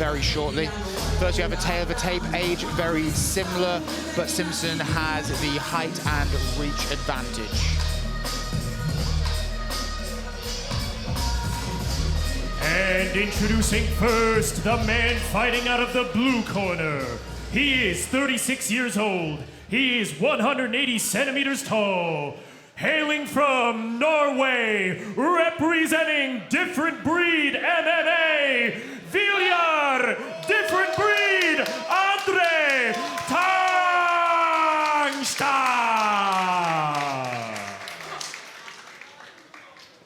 very shortly. First, we have a tail of a tape, age very similar, but Simpson has the height and reach advantage. And introducing first, the man fighting out of the blue corner. He is 36 years old. He is 180 centimeters tall. Hailing from Norway, representing Different Breed MMA, Viljar Different Breed Andre Tangstad.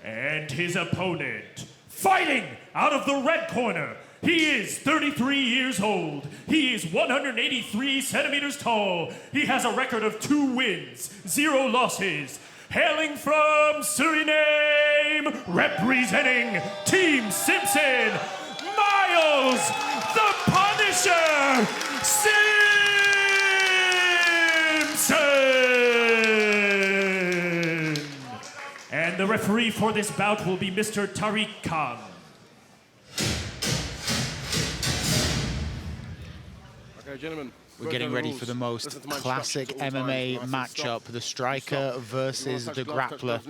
And his opponent, fighting out of the red corner, he is 33 years old. He is 183 centimeters tall. He has a record of 2 wins, 0 losses. Hailing from Suriname, representing Team Simpson, Miles the Punisher Simson. And the referee for this bout will be Mr. Tariq Khan. Okay, gentlemen. We're getting ready for the most classic MMA matchup, the striker versus the grappler.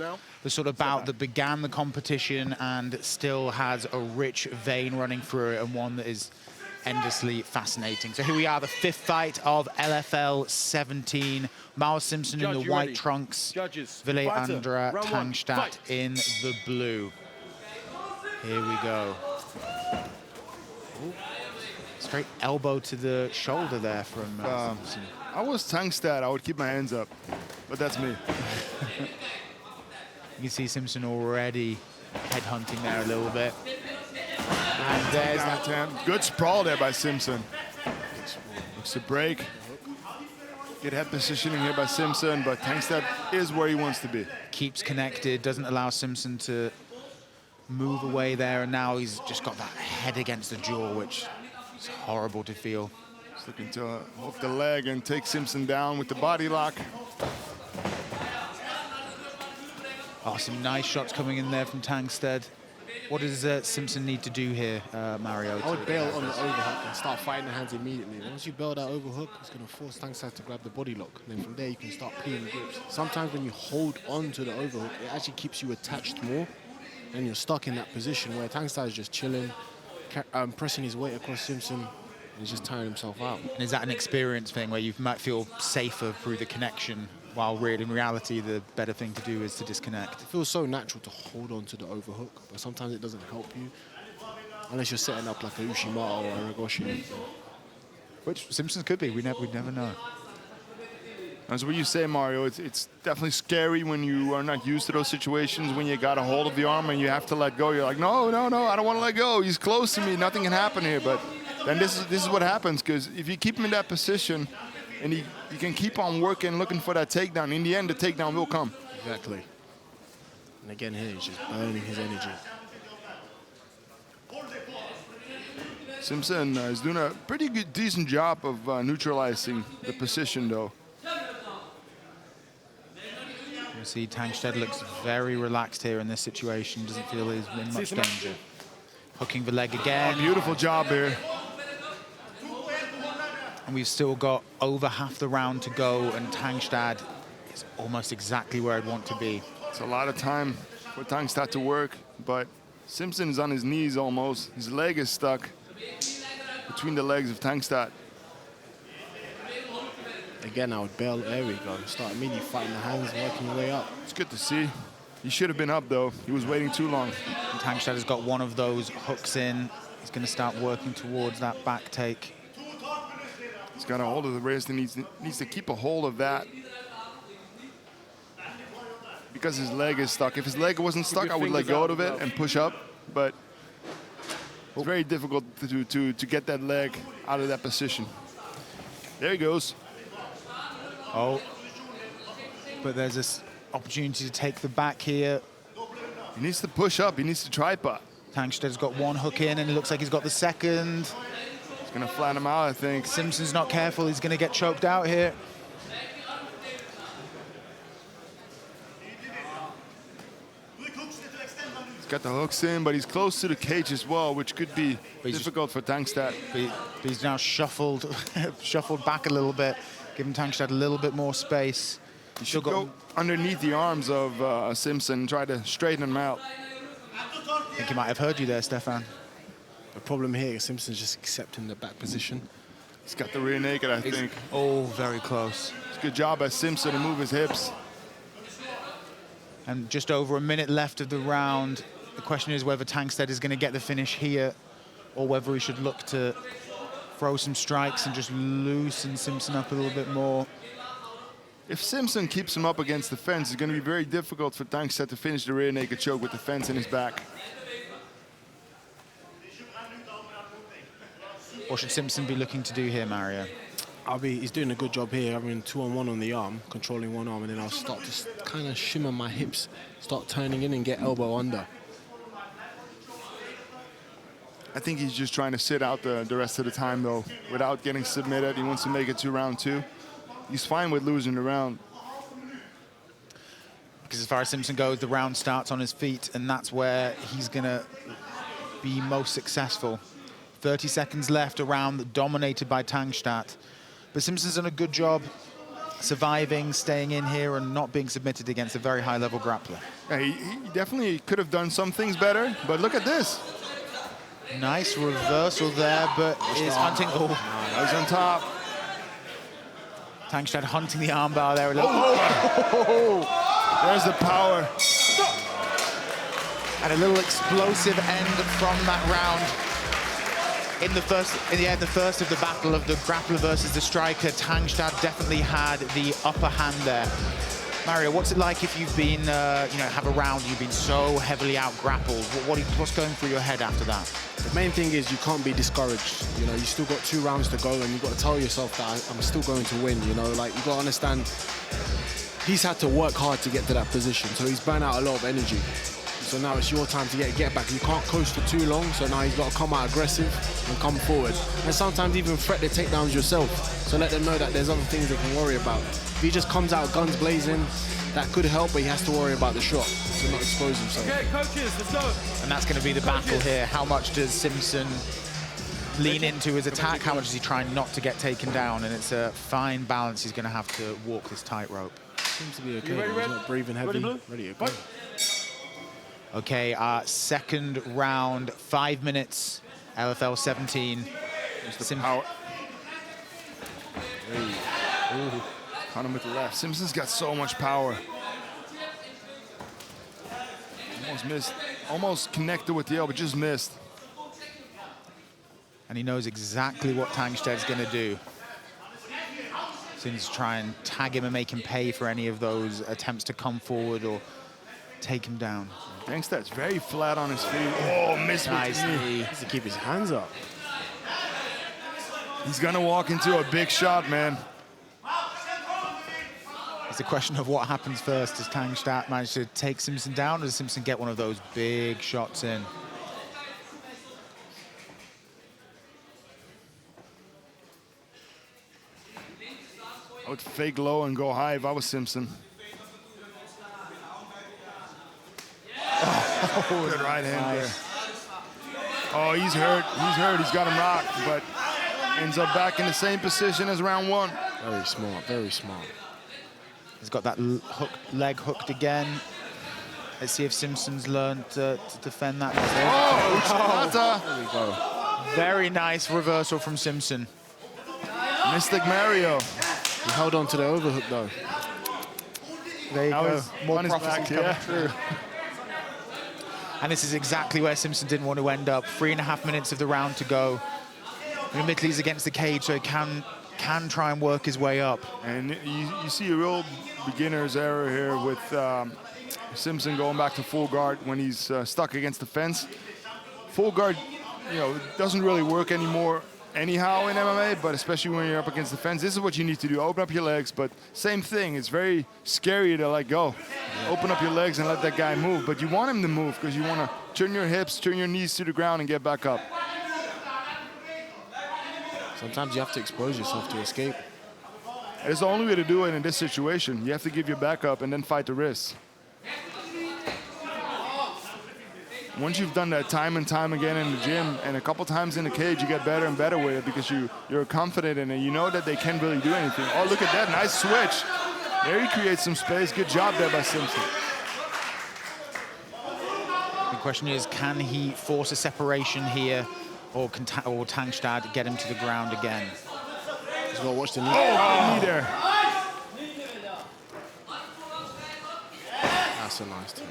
The sort of bout that began the competition and still has a rich vein running through it, and one that is endlessly fascinating. So here we are, the 5th fight of LFL17. Miles Simpson in the white trunks, Viljar Andre Tangstad in the blue. Here we go. Ooh. Straight elbow to the shoulder there from Simpson. I was Tangstad, I would keep my hands up, but that's me. You can see Simpson already headhunting there a little bit. And there's that. Good sprawl there by Simpson. Looks to break. Good head positioning here by Simpson, but Tangstad is where he wants to be. Keeps connected, doesn't allow Simpson to move away there, and now he's just got that head against the jaw, which it's horrible to feel. He's looking to hook the leg and take Simpson down with the body lock. Oh, some nice shots coming in there from Tangstad. What does Simpson need to do here, Mario? I would bail on the overhook and start fighting the hands immediately. Once you bail that overhook, it's going to force Tangstad to grab the body lock. And then from there, you can start peeling the grips. Sometimes when you hold on to the overhook, it actually keeps you attached more. And you're stuck in that position where Tangstad is just chilling, pressing his weight across Simpson, and he's just tiring himself out. And is that an experience thing where you might feel safer through the connection, while really in reality the better thing to do is to disconnect? It feels so natural to hold on to the overhook, but sometimes it doesn't help you unless you're setting up like a Ushimata or a Ragoshi. Which Simpsons could be, we'd never know. That's what you say, Mario. It's definitely scary when you are not used to those situations, when you got a hold of the arm and you have to let go. You're like, no, I don't want to let go. He's close to me, nothing can happen here. But then this is what happens, because if you keep him in that position and you can keep on working, looking for that takedown, in the end, the takedown will come. Exactly. And again here, he's just burning his energy. Simpson is doing a pretty good, decent job of neutralizing the position, though. You see Tangstad looks very relaxed here in this situation, doesn't feel he's in much danger. Hooking the leg again. Oh, beautiful job here. And we've still got over half the round to go, and Tangstad is almost exactly where I'd want to be. It's a lot of time for Tangstad to work, but Simpson is on his knees almost. His leg is stuck between the legs of Tangstad. Again, I would bail. There we go. Start immediately fighting the hands, working your way up. It's good to see. He should have been up, though. He was waiting too long. And Tangstad has got one of those hooks in. He's going to start working towards that back take. He's got a hold of the wrist and needs to keep a hold of that, because his leg is stuck. If his leg wasn't stuck, I would let go of it and push up, but it's very difficult to get that leg out of that position. There he goes. Oh, but there's this opportunity to take the back here. He needs to push up. He needs to tripod. Tangstad's got one hook in, and it looks like he's got the second. He's going to flatten him out, I think. Simpson's not careful. He's going to get choked out here. He's got the hooks in, but he's close to the cage as well, which could be difficult for Tangstad. He's now shuffled back a little bit, giving Tangstad a little bit more space. You should go underneath the arms of Simpson and try to straighten him out. I think he might have heard you there, Stefan. The problem here is Simpson's just accepting the back position. He's got the rear naked, I think. Oh, very close. It's a good job by Simpson to move his hips. And just over a minute left of the round. The question is whether Tangstad is going to get the finish here or whether he should look to throw some strikes and just loosen Simpson up a little bit more. If Simpson keeps him up against the fence, it's going to be very difficult for Tangstad to finish the rear naked choke with the fence in his back. What should Simpson be looking to do here, Mario? He's doing a good job here, having 2-on-1 on the arm, controlling one arm, and then I'll start to kind of shimmer my hips, start turning in and get elbow under. I think he's just trying to sit out the rest of the time, though, without getting submitted. He wants to make it to round 2. He's fine with losing the round. Because as far as Simpson goes, the round starts on his feet, and that's where he's going to be most successful. 30 seconds left, a round dominated by Tangstad. But Simpson's done a good job surviving, staying in here, and not being submitted against a very high-level grappler. Yeah, he definitely could have done some things better, but look at this. Nice reversal there, but is hunting. Oh, he's on top. Tangstad hunting the armbar there a little. Oh. There's the power. And a little explosive end from that round. In the first of the battle of the grappler versus the striker, Tangstad definitely had the upper hand there. Mario, what's it like if you've been, have a round, you've been so heavily out-grappled? What's going through your head after that? The main thing is you can't be discouraged. You know, you still got 2 rounds to go, and you've got to tell yourself that I'm still going to win, you know? Like, you've got to understand he's had to work hard to get to that position, so he's burned out a lot of energy. So now it's your time to get back. You can't coast for too long, so now he's got to come out aggressive and come forward. And sometimes even threat the takedowns yourself. So let them know that there's other things they can worry about. If he just comes out guns blazing, that could help, but he has to worry about the shot to not expose himself. Okay, coaches, let's go. And that's going to be the battle here. How much does Simpson lean into his attack? How much does he try not to get taken down? And it's a fine balance. He's going to have to walk this tightrope. Seems to be okay. He's not breathing heavy. Ready to go. Okay, second round, 5 minutes, LFL17. Power. Caught him with the left. Simpson's got so much power. Almost missed. Almost connected with the elbow, just missed. And he knows exactly what Tangstad's going to do. So he's try and tag him and make him pay for any of those attempts to come forward or take him down. Tangstad's very flat on his feet. Oh, missed nice with knee. He has to keep his hands up. He's gonna walk into a big shot, man. It's a question of what happens first. Does Tangstad manage to take Simpson down, or does Simpson get one of those big shots in? I would fake low and go high if I was Simpson. Oh, good right hand there. Oh, he's hurt. He's hurt. He's got him rocked, but ends up back in the same position as round 1. Very smart, very smart. He's got that leg hooked again. Let's see if Simpson's learned to defend that. Oh, there we go. Very nice reversal from Simpson. Mystic Mario. He held on to the overhook, though. There you go. More on prophecies coming through. And this is exactly where Simpson didn't want to end up. 3.5 minutes of the round to go. And admittedly, he's against the cage, so he can try and work his way up. And you see a real beginner's error here with Simpson going back to full guard when he's stuck against the fence. Full guard, doesn't really work anymore anyhow in MMA, but especially when you're up against the fence, this is what you need to do. Open up your legs, but same thing. It's very scary to let go. Open up your legs and let that guy move, but you want him to move because you want to turn your hips, turn your knees to the ground and get back up. Sometimes you have to expose yourself to escape. It's the only way to do it in this situation. You have to give your back up and then fight the wrists. Once you've done that time and time again in the gym and a couple times in the cage, you get better and better with it because you're confident in it. You know that they can't really do anything. Oh, look at that, nice switch. There he creates some space. Good job there by Simson. The question is, can he force a separation here, or can Tangstad get him to the ground again? He's got to watch the knee. Oh, knee there. That's a nice team.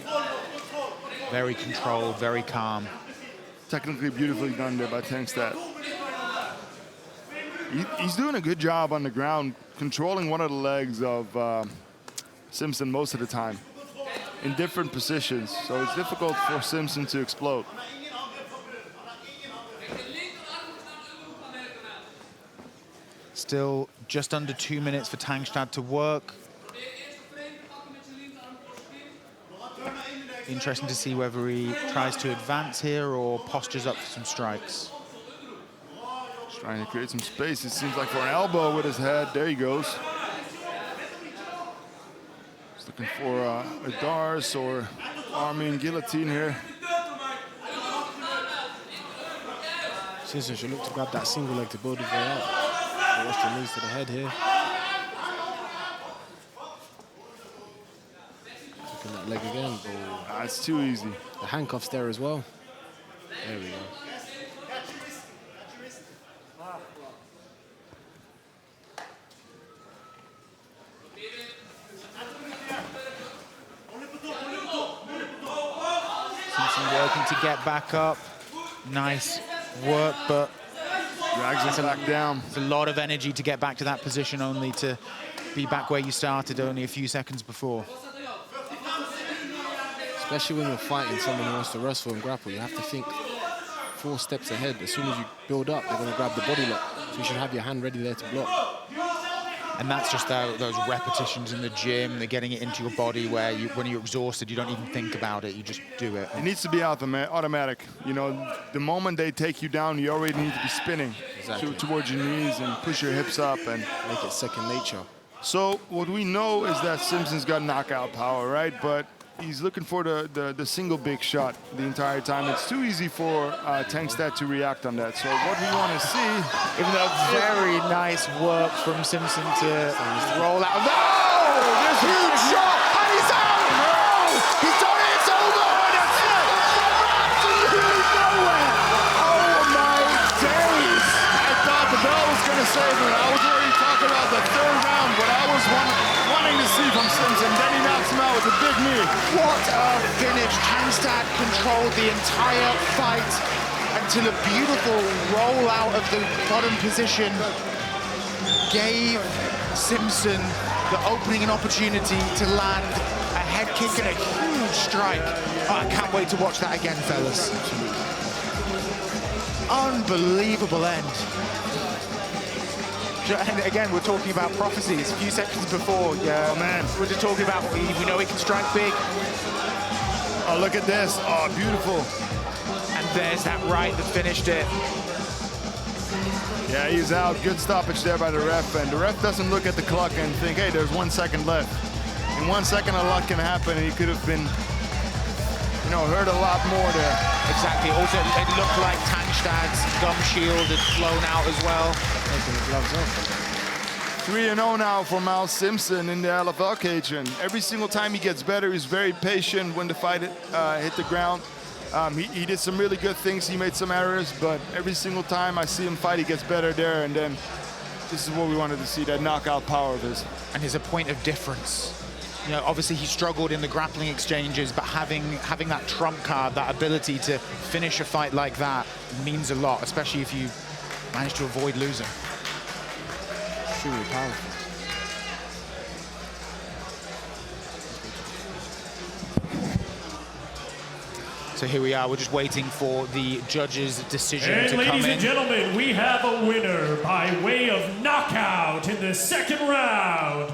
Very controlled, very calm. Technically beautifully done there by Tangstad. He's doing a good job on the ground, controlling one of the legs of Simpson most of the time in different positions. So it's difficult for Simpson to explode. Still just under 2 minutes for Tangstad to work. Interesting to see whether he tries to advance here or postures up for some strikes. Just trying to create some space. It seems like for an elbow with his head. There he goes. He's looking for a Dars or arming guillotine here. Simpson should look to grab that single leg to build his way up. Watch the knees to the head here. Looking at that leg again. Oh. That's too easy. The handcuffs there as well. There we go. Simpson working to get back up. Nice work, but drags him back down. It's a lot of energy to get back to that position, only to be back where you started only a few seconds before. Especially when you're fighting someone who wants to wrestle and grapple, you have to think 4 steps ahead. As soon as you build up, they're going to grab the body lock. So you should have your hand ready there to block. And that's just those repetitions in the gym. They're getting it into your body where when you're exhausted, you don't even think about it. You just do it. It needs to be automatic. You know, the moment they take you down, you already need to be spinning towards your knees and push your hips up and make it second nature. So what we know is that Simpson's got knockout power, right? But he's looking for the single big shot the entire time. It's too easy for Tangstad to react on that. So what we want to see... Even though very nice work from Simpson to roll out. No! There's a huge shot! And he's out! No! He's done it! It's over! That's it! Absolutely nowhere! Oh my days! I thought the bell was going to save him. I was already talking about the 3rd round, but I was wanting to see from Simpson. Then he knocks him out with a big knee. What a finish. Tangstad controlled the entire fight until a beautiful roll out of the bottom position gave Simpson the opening and opportunity to land a head kick and a huge strike. Oh, I can't wait to watch that again, fellas. Unbelievable end. And again, we're talking about prophecies. A few seconds before, we're just talking about we know he can strike big. Oh, look at this. Oh, beautiful. And there's that right that finished it. Yeah, he's out. Good stoppage there by the ref. And the ref doesn't look at the clock and think, hey, there's 1 second left. In 1 second, a lot can happen, and he could have been, you know, hurt a lot more there. Exactly. Also, it looked like Tangstad's gum shield had flown out as well. Taking the gloves off. 3-0 now for Miles Simson in the LFL cage. And every single time he gets better, he's very patient when the fight hit the ground. He did some really good things. He made some errors, but every single time I see him fight, he gets better there. And then this is what we wanted to see, that knockout power of his. And he's a point of difference. You know, obviously he struggled in the grappling exchanges, but having that trump card, that ability to finish a fight like that means a lot, especially if you manage to avoid losing. Extremely powerful. So here we are, we're just waiting for the judge's decision and to come in. ladies and gentlemen, we have a winner by way of knockout in the 2nd round.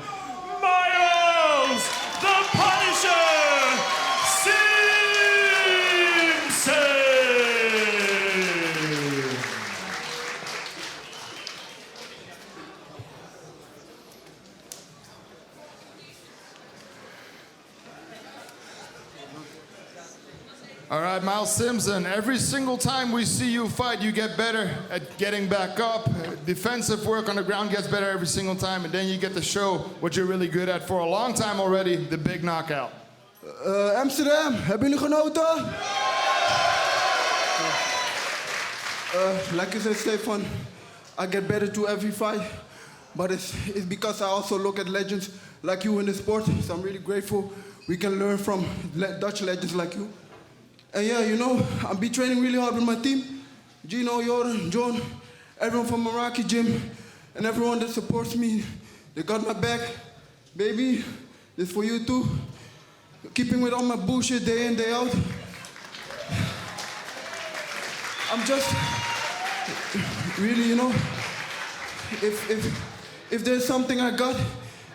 Miles the Punisher Simson! All right, Miles Simson, every single time we see you fight, you get better at getting back up. Defensive work on the ground gets better every single time, and then you get to show what you're really good at for a long time already, the big knockout. Amsterdam, hebben jullie genoten? Like you said, Stefan, I get better to every fight, but it's because I also look at legends like you in the sport, so I'm really grateful we can learn from Dutch legends like you. And yeah, you know, I'll be training really hard with my team. Gino, Jordan, John, everyone from Meraki Gym, and everyone that supports me. They got my back. Baby, this is for you too. Keeping with all my bullshit day in, day out. I'm just, really, you know, if there's something I got,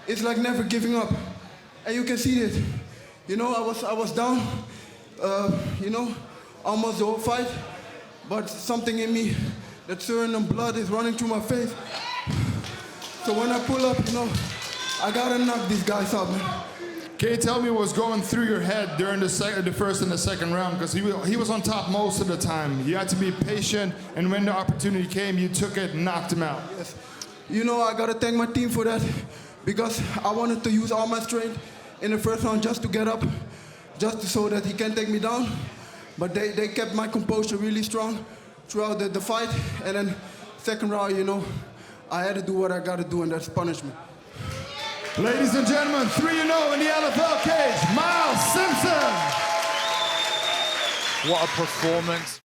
it's like never giving up. And you can see it. You know, I was down, you know, almost the whole fight, but something in me, that Suriname blood is running through my face. So when I pull up, you know, I gotta knock these guys out, man. Can you tell me what was going through your head during the first and the second round? Because he was on top most of the time. You had to be patient, and when the opportunity came, you took it and knocked him out. Yes. You know, I gotta thank my team for that, because I wanted to use all my strength in the first round just to get up, just so that he can't take me down. But they kept my composure really strong throughout the fight, and then second round, you know, I had to do what I gotta do, and that's punishment. Ladies and gentlemen, 3-0 in the LFL cage, Miles Simson. What a performance.